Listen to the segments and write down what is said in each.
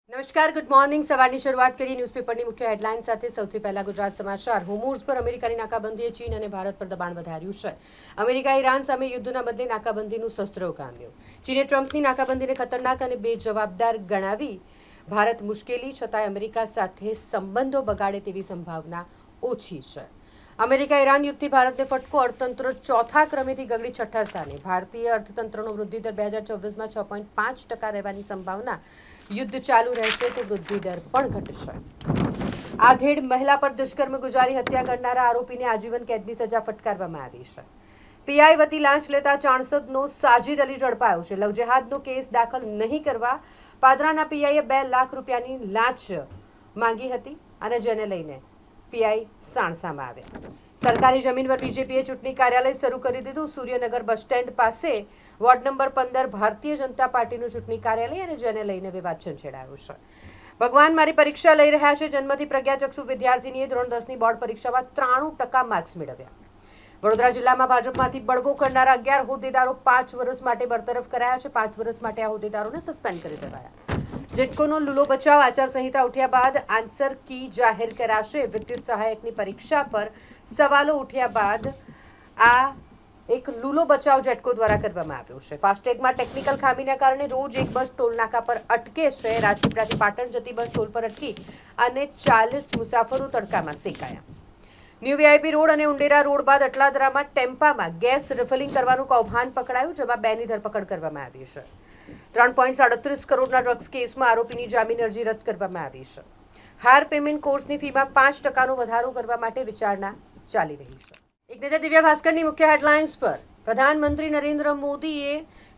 નમસ્કાર, good morning. સવારની શરૂઆત કરી ન્યૂઝપેપરની મુખ્ય હેડલાઇન સાથે. સૌથી પહેલા ગુજરાત સમાચાર. હોર્મુઝ પર અમેરિકાની નાકાબંધીએ ચીન અને ભારત પર દબાણ વધાર્યું છે. અમેરિકા ઈરાન સામે યુદ્ધના બદલે નાકાબંધીનું શસ્ત્ર ઉગામ્યું. ચીને ટ્રમ્પની નાકાબંધીને ખતરનાક અને બેજવાબદાર ગણાવી. ભારત મુશ્કેલી છતાંય અમેરિકા સાથે સંબંધો બગાડે તેવી સંભાવના ઓછી છે. અમેરિકા ઈરાન યુદ્ધથી ભારતને ફટકો. અર્થતંત્ર ચોથા ક્રમેથી ગગડી છઠ્ઠા સ્થાને. ભારતીય અર્થતંત્રનો વૃદ્ધિદર 2024માં 6.5% રહેવાની સંભાવના. યુદ્ધ ચાલુ રહેશે તો વૃદ્ધિદર પણ ઘટશે. આધેડ મહિલા પર દુષ્કર્મ ગુજારી હત્યા કરનારા આરોપીને આજીવન કેદની સજા ફટકારવામાં આવી છે. પીઆઈ વતી લાંચ લેતા ચાણસદનો સાજિદ અલી ઝડપાયો છે. લવજેહાદનો કેસ દાખલ નહીં કરવા પાદરાના પીઆઈએ 2 લાખ રૂપિયાની લાંચ માંગી હતી અને જેને લઈને પીઆઈ સાણસામાં આવ્યા. સરકારી જમીન પર બીજેપીએ ચૂંટણી કાર્યાલય શરૂ કરી દીધું. સૂર્યનગર બસ સ્ટેન્ડ પાસે વોર્ડ નંબર 15 ભારતીય જનતા પાર્ટીનું ચૂંટણી કાર્યાલય અને જેને લઈને વિવાદ છંછેડાયો છે. ભગવાન મારી પરીક્ષા લઈ રહ્યા છે. જન્મથી પ્રજ્ઞાચક્ષુ વિદ્યાર્થીનીએ ધોરણ 10ની બોર્ડ પરીક્ષામાં 93% માર્ક્સ મેળવ્યા. વડોદરા જિલ્લામાં ભાજપમાંથી બળવો કરનારા 11 હોદ્દેદારો 5 વર્ષ માટે બરતરફ કરાયા છે. 5 વર્ષ માટે આ હોદ્દેદારોને સસ્પેન્ડ કરી દેવાયા. જેટકોનો લૂલો બચાવ આચારસંહિતા ઉઠ્યા બાદ આન્સર કી જાહેર કરાશે. વિદ્યુત સહાયકની પરીક્ષા પર સવાલો ઉઠ્યા બાદ આ એક લૂલો બચાવ જેટકો દ્વારા કરવામાં આવ્યો છે. ફાસ્ટેગમાં ટેકનિકલ ખામીના કારણે રોજ એક બસ ટોલનાકા પર અટકે છે. રાજપીપળાથી પાટણ જતી બસ ટોલ પર અટકી અને 40 મુસાફરો તડકામાં સેકાયા. ન્યૂ વીઆઈપી રોડ અને ઉંડેરા રોડ બાદ અટલાદરામાં ટેમ્પામાં ગેસ રિફિલિંગ કરવાનું કૌભાંડ પકડાયું, જેમાં 2ની ધરપકડ કરવામાં આવી છે. 3.37 કરોડના ડ્રગ્સ કેસમાં આરોપીની જામીન અરજી રદ કરવામાં આવી છે. હાયર પેમેન્ટ કોર્સની ફીમાં 5%નો વધારો કરવા માટે વિચારણા ચાલી રહી છે. એક નજર દિવ્ય ભાસ્કરની મુખ્ય હેડલાઇન્સ પર. પ્રધાનમંત્રી નરેન્દ્ર મોદીએ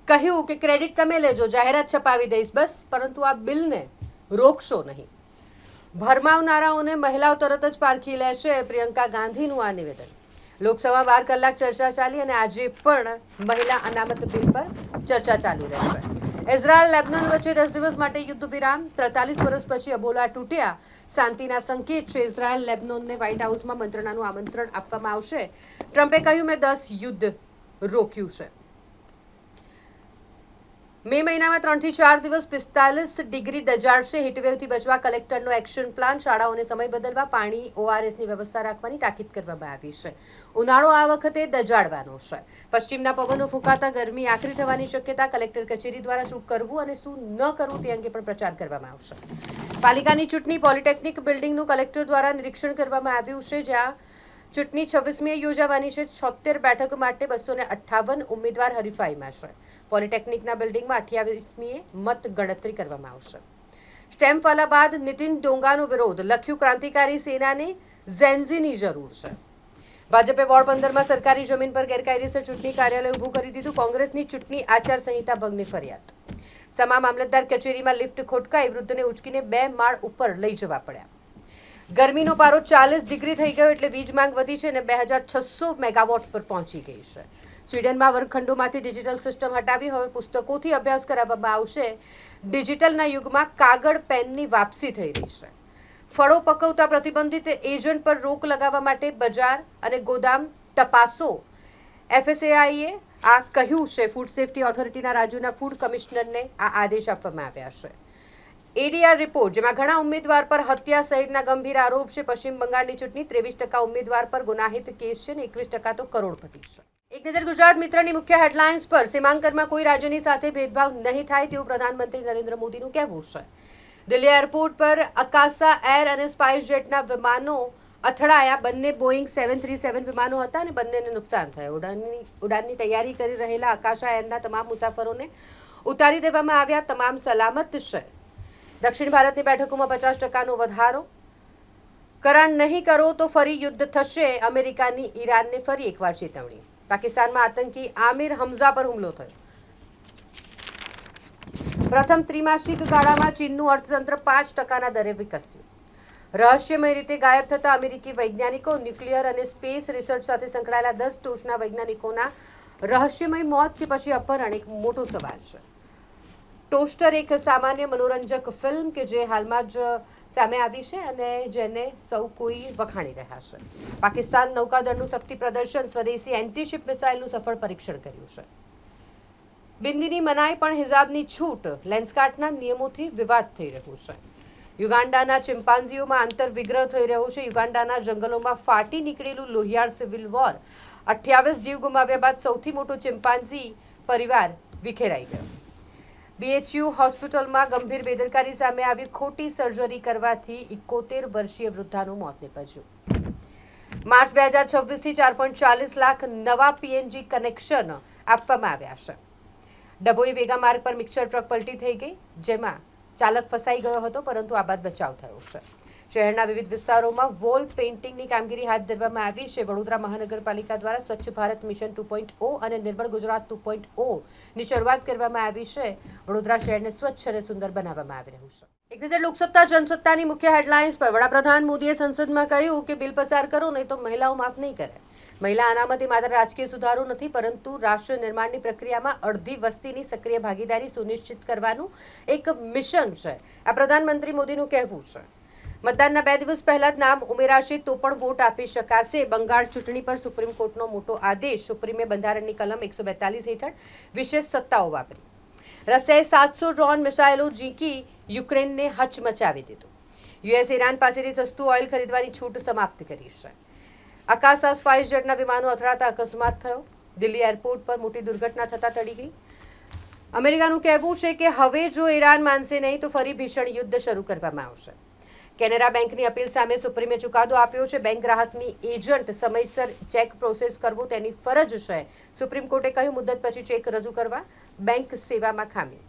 કહ્યું કે ક્રેડિટ તમે લેજો, જાહેરાત છપાવી દઈશ બસ, પરંતુ આ બિલને રોકશો નહીં. ભરમાવનારાઓને મહિલાઓ તરત જ પારખી લે છે. પ્રિયંકા ગાંધીનું આ નિવેદન. લોકસભામાં 12 કલાક ચર્ચા ચાલી અને આજે પણ મહિલા અનામત બિલ પર ચર્ચા ચાલુ રહેશે. ઇઝરાયલ લેબનાન વચ્ચે 10 દિવસ માટે યુદ્ધ વિરામ. 43 વર્ષ પછી અબોલા તૂટ્યા. શાંતિના સંકેત છે. ઇઝરાયલ લેબનાનને વ્હાઇટ હાઉસમાં મંત્રણાનું આમંત્રણ આપવામાં આવશે. ટ્રમ્પે કહ્યું, મેં 10 યુદ્ધ રોક્યું છે. મે મહિનામાં 3 થી 4 દિવસ 45 ડિગ્રી દજાડશે. હીટવેવથી બચવા કલેક્ટરનો એક્શન પ્લાન. શાળાઓને સમય બદલવા પાણી ઓઆરએસની વ્યવસ્થા રાખવાની તાકીદ કરવામાં આવી છે. ઉનાળો આ વખતે દજાડવાનો છે. પશ્ચિમના પવનો ફૂંકાતા ગરમી આકરી થવાની શક્યતા. કલેક્ટર કચેરી દ્વારા શું કરવું અને શું ન કરવું તે અંગે પણ પ્રચાર કરવામાં આવશે. પાલિકાની ચૂંટણી. પોલિટેકનિક બિલ્ડિંગનું કલેક્ટર દ્વારા નિરીક્ષણ કરવામાં આવ્યું છે, જ્યાં ચૂંટણી 26મીએ યોજાવાની છે. 76 બેઠક માટે 258 ઉમેદવાર હરીફાઈમાં છે. પોલિટેકનિકના બિલ્ડિંગમાં 28મીએ મત ગણતરી કરવામાં આવશે. સ્ટેમ્પવાલા બાદ નીતિન ડોંગાનો વિરોધ. લખ્યું, ક્રાંતિકારી સેનાને ઝેન્ઝીની જરૂર છે. ભાજપે વોર્ડ 15માં સરકારી જમીન પર ગેરકાયદેસર ચૂંટણી કાર્યાલય ઊભું કરી દીધું. કોંગ્રેસની ચૂંટણી આચારસંહિતા ભંગની ફરિયાદ. સમા મામલતદાર કચેરીમાં લિફ્ટ ખોટકાઈ. વૃદ્ધને ઉચકીને 2 માળ ઉપર લઈ જવા પડ્યા. ગરમીનો પારો 40 ડિગ્રી થઈ ગયો એટલે વીજ માંગ વધી છે અને 2600 મેગાવોટ પર પહોંચી ગઈ છે. સ્વીડનમાં વર્ગખંડોમાંથી ડિજિટલ સિસ્ટમ હટાવી હવે પુસ્તકોથી અભ્યાસ કરાવવામાં આવશે. ડિજિટલના યુગમાં કાગળ પેનની વાપસી થઈ રહી છે. ફળો પકવતા પ્રતિબંધિત એજન્ટ પર રોક લગાવવા માટે બજાર અને ગોદામ તપાસો. એફએસએઆઈએ આ કહ્યું છે. ફૂડ સેફ્ટી ઓથોરિટીના રાજ્યોના ફૂડ કમિશનરને આ આદેશ આપવામાં આવ્યા છે. એડીઆર રિપોર્ટ, જેમાં ઘણા ઉમેદવાર પર હત્યા સહિતના ગંભીર આરોપ છે. પશ્ચિમ બંગાળની ચૂંટણી. 23% ઉમેદવાર પર ગુનાહિત કેસ છે અને 21% તો કરોડપતિ છે. એક નજર ગુજરાત મિત્રની મુખ્ય હેડલાઇન્સ પર. સીમાંકનમાં કોઈ રાજ્યની સાથે ભેદભાવ નહીં થાય તેવું પ્રધાનમંત્રી નરેન્દ્ર મોદીનું કહેવું છે. દિલ્હી એરપોર્ટ પર અકાસા એર અને સ્પાઇસ જેટના વિમાનો અથડાયા. બંને બોઈંગ 737 વિમાનો હતા અને બંનેને નુકસાન થયું. ઉડાનની તૈયારી કરી રહેલા અકાસા એરના તમામ મુસાફરોને ઉતારી દેવામાં આવ્યા. તમામ સલામત છે. દક્ષિણ ભારતની બેઠકોમાં 50%નો વધારો. કરાર નહીં કરો તો ફરી યુદ્ધ થશે. અમેરિકાની ઈરાનને ફરી એકવાર ચેતવણી. પાકિસ્તાનમાં આતંકી આમિર હમઝા પર હુમલો થયો. પ્રથમ ત્રિમાસિક ગાળામાં ચીનનું અર્થતંત્ર 5%ના દરે વિકસ્યું. રહસ્યમય રીતે ગાયબ થતા અમેરિકી વૈજ્ઞાનિકો. ન્યુક્લિયર અને સ્પેસ રિસર્ચ સાથે સંકળાયેલા 10 ટોચના વૈજ્ઞાનિકોના રહસ્યમય મોત કે પછી અપહરણ એક મોટો સવાલ છે. ટોસ્ટર એક સામાન્ય મનોરંજક ફિલ્મ કે જે હાલમાં જ સામે આવી છે અને જેને સૌ કોઈ વખાણી રહ્યા છે. પાકિસ્તાન નૌકાદળનું શક્તિ પ્રદર્શન. સ્વદેશી એન્ટીશિપ મિસાઇલનું સફળ પરીક્ષણ કર્યું છે. બિંદીની મનાઈ પણ હિજાબની છૂટ, લેન્સકાર્ટના નિયમોથી વિવાદ થઈ રહ્યો છે. યુગાન્ડાના ચિમ્પાન્ઝીઓમાં આંતરવિગ્રહ થઈ રહ્યો છે. યુગાન્ડાના જંગલોમાં ફાટી નીકળેલું લોહિયાળ સિવિલ વોર, 28 જીવ ગુમાવ્યા બાદ સૌથી મોટો ચિમ્પાન્ઝી પરિવાર વિખેરાઈ ગયો. BHU હોસ્પિટલમાં ગંભીર બેદરકારી સામે આવી. ખોટી સર્જરી કરવાથી 71 વર્ષીય વૃદ્ધાનું મોત નીપજ્યું. માર્ચ 2026થી 4.40 લાખ નવા PNG કનેક્શન આપવામાં આવ્યા છે. ડભોઈ વેગા માર્ગ પર મિક્સર ટ્રક પલટી થઈ ગઈ, જેમાં ચાલક ફસાઈ ગયો હતો, પરંતુ આ બાદ બચાવ થયો છે. શહેરના વિવિધ વિસ્તારોમાં વોલ પેઇન્ટિંગની કામગીરી હાથ ધરવામાં આવી છે. વડોદરા મહાનગરપાલિકા દ્વારા સ્વચ્છ ભારત મિશન 2.0 અને નિર્મળ ગુજરાત 2.0 ની શરૂઆત કરવામાં આવી છે. વડોદરા શહેરને સ્વચ્છ અને સુંદર બનાવવામાં આવી રહ્યું છે. એક નજર લોકસત્તા જનસત્તાની મુખ્ય હેડલાઇન્સ પર. વડાપ્રધાન મોદીએ સંસદમાં કહ્યું કે બિલ પસાર કરો નહીં તો મહિલાઓ માફ નહીં કરે. મહિલા અનામત એ માત્ર રાજકીય સુધારો નથી, પરંતુ રાષ્ટ્ર નિર્માણની પ્રક્રિયામાં અડધી વસ્તીની સક્રિય ભાગીદારી સુનિશ્ચિત કરવાનું એક મિશન છે. આ પ્રધાનમંત્રી મોદીનું કહેવું છે. મતદાનના 2 દિવસ પહેલા જ નામ ઉમેરાશે તો પણ વોટ આપી શકાશે. બંગાળ ચૂંટણી પર સુપ્રીમ કોર્ટનો મોટો આદેશ. સુપ્રીમે બંધારણની કલમ 142 હેઠળ વિશેષ સત્તાઓ વાપરી. રશિયાએ 700 ડ્રોન મિસાઇલો ઝીંકી યુક્રેનને હચમચાવી દીધું. યુએસ ઈરાન પાસેથી સસ્તું ઓઇલ ખરીદવાની છૂટ સમાપ્ત કરી છે. આકાશા સ્પાઇસ જેટના વિમાનો અથડાતા અકસ્માત થયો. દિલ્હી એરપોર્ટ પર મોટી દુર્ઘટના થતા ટળી ગઈ. અમેરિકાનું કહેવું છે કે હવે જો ઈરાન માનશે નહીં તો ફરી ભીષણ યુદ્ધ શરૂ કરવામાં આવશે. કેનેરા બેંકની અપીલ સામે સુપ્રીમે ચુકાદો આપ્યો છે. બેંક ગ્રાહકની એજન્ટ સમયસર ચેક પ્રોસેસ કરવો તેની ફરજ છે. સુપ્રીમ કોર્ટે કહ્યું, મુદ્દત પછી ચેક રજૂ કરવા બેંક સેવામાં ખામી.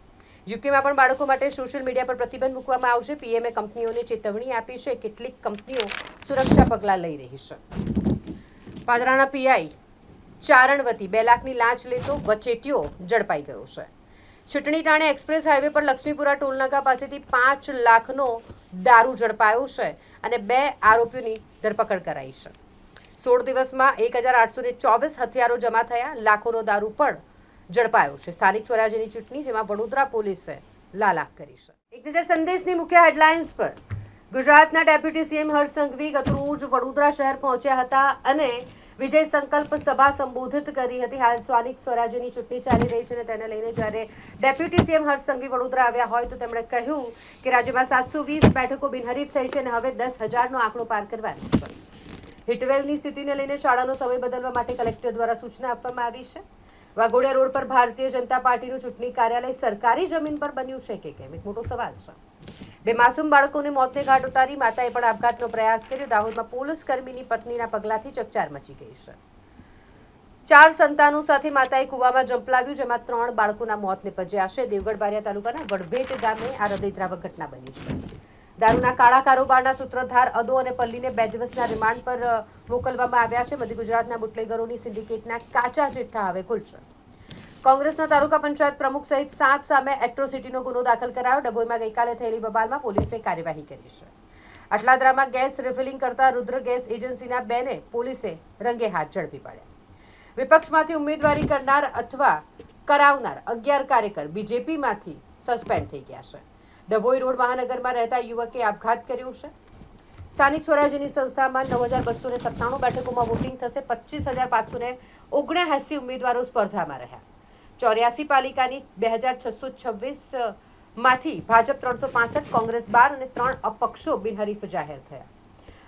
યુકેમાં પણ બાળકો માટે સોશિયલ મીડિયા પર પ્રતિબંધ મૂકવામાં આવશે. પીએમએ કંપનીઓને ચેતવણી આપી છે. કેટલીક કંપનીઓ સુરક્ષા પગલાં લઈ રહી છે. પાદરાના પીઆઈ ચારણવતી 2 લાખની લાંચ લેતો વચેટિયો ઝડપાઈ ગયો છે. ચૂંટણી ટાણે એક્સપ્રેસ હાઈવે પર લક્ષ્મીપુરા ટોલનાકા પાસેથી 5 લાખનો દારૂ ઝડપાયો છે અને 2 આરોપીઓની ધરપકડ કરાઈ છે. 16 દિવસમાં 1824 હથિયારો જમા થયા. લાખોનો દારૂ પણ ઝડપાયો છે. સ્થાનિક સ્વરાજ્યની ચૂંટણી, જેમાં વડોદરા પોલીસે લાલાક કરી છે. એક નજર સંદેશની મુખ્ય હેડલાઇન્સ પર. ગુજરાતના ડેપ્યુટી સીએમ હર્ષ સંઘવી ગતરોજ વડોદરા શહેર પહોંચ્યા હતા અને વિજય સંકલ્પ સભા સંબોધિત કરી હતી. હાલ સ્થાનિક સ્વરાજ્યની ચૂંટણી ચાલી રહી છે અને તેને લઈને જ્યારે ડેપ્યુટી સીએમ હર્ષ સંઘવી વડોદરા આવ્યા હોય તો તેમણે કહ્યું કે રાજ્યમાં 720 બેઠકો બિનહરીફ થઈ છે અને હવે 10,000નો આંકડો પાર કરવાનો છે. હીટવેવની સ્થિતિને લઈને શાળાનો સમય બદલવા માટે કલેક્ટર દ્વારા સૂચના આપવામાં આવી છે. વાઘોડિયા રોડ પર ભારતીય જનતા પાર્ટીનું ચૂંટણી કાર્યાલય સરકારી જમીન પર બન્યું છે કે કેમ, એક મોટો સવાલ છે. 2 માસૂમ બાળકોને મોતને ઘાટ ઉતારી. માતાએ પણ આપઘાતનો પ્રયાસ કર્યો. દાહોદમાં પોલીસ કર્મીની પત્નીના પગલાથી ચકચાર મચી ગઈ છે. 4 સંતાનો સાથે માતાએ કૂવામાં ઝંપલાવ્યું, જેમાં 3 બાળકોના મોત નીપજ્યા છે. દેવગઢ બારિયા તાલુકાના વડભેટ ગામે આ હૃદયદ્રાવક ઘટના બની છે. દારૂના કાળા કારોબારના સૂત્રધાર અદો અને પલ્લીને 2 દિવસના રિમાન્ડ પર મોકલવામાં આવ્યા છે. મધ્ય ગુજરાતના બુટલેગરોની સિન્ડિકેટના કાચા ચિઠ્ઠા હવે ખુલશે. કોંગ્રેસના તાલુકા પંચાયત પ્રમુખ સહિત 7 સામે એટ્રોસિટીનો ગુનો દાખલ કરાયો. ડભોઈમાં ગઈકાલે થયેલી બબાલમાં પોલીસે કાર્યવાહી કરી છે. અટલાદરામાં ગેસ રિફિલિંગ કરતા રુદ્ર ગેસ એજન્સીના 2ને પોલીસે રંગે હાથ ઝડપી પાડ્યા. વિપક્ષમાંથી ઉમેદવારી કરનાર અથવા કરાવનાર 11 કાર્યકર બીજેપીમાંથી સસ્પેન્ડ થઈ ગયા છે. ડભોઈ રોડ મહાનગરમાં રહેતા યુવકે આપઘાત કર્યો છે. સ્થાનિક સ્વરાજ્યની સંસ્થામાં 9,297 બેઠકોમાં વોટિંગ થશે. 25,579 ઉમેદવારો સ્પર્ધામાં રહ્યા. 84 પાલિકાની 2,626 માંથી ભાજપ 365, કોંગ્રેસ 12 અને 3 અપક્ષો બિનહરીફ જાહેર થયા.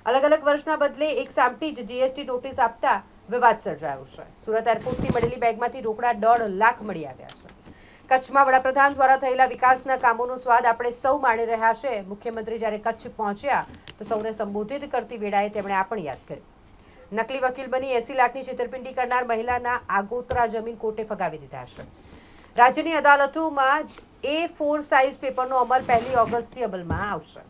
અલગ અલગ વર્ષના બદલે એક સામટી જ જીએસટી નોટિસ આપતા વિવાદ સર્જાયો છે. સુરત એરપોર્ટથી મળેલી બેગમાંથી રોકડા 1.5 લાખ મળી આવ્યા છે. કચ્છમાં વડાપ્રધાન દ્વારા થયેલા વિકાસના કામોનો સ્વાદ આપણે સૌ માણી રહ્યા છે. મુખ્યમંત્રી જ્યારે કચ્છ પહોંચ્યા તો સૌને સંબોધિત કરતી વેળાએ તેમણે આ પણ યાદ કર્યું. નકલી વકીલ બની 80 લાખની છેતરપિંડી કરનાર મહિલાના આગોતરા જમીન કોર્ટે ફગાવી દીધા છે. રાજ્યની અદાલતોમાં A4 સાઇઝ પેપરનો અમલ 1 ઓગસ્ટથી અમલમાં આવશે.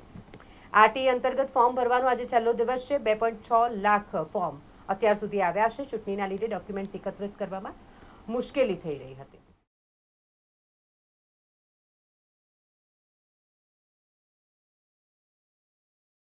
આરટી અંતર્ગત ફોર્મ ભરવાનો આજે છેલ્લો દિવસ છે. 2.6 લાખ ફોર્મ અત્યાર સુધી આવ્યા છે. ચૂંટણીના લીધે ડોક્યુમેન્ટ્સ એકત્રિત કરવામાં મુશ્કેલી થઈ રહી હતી.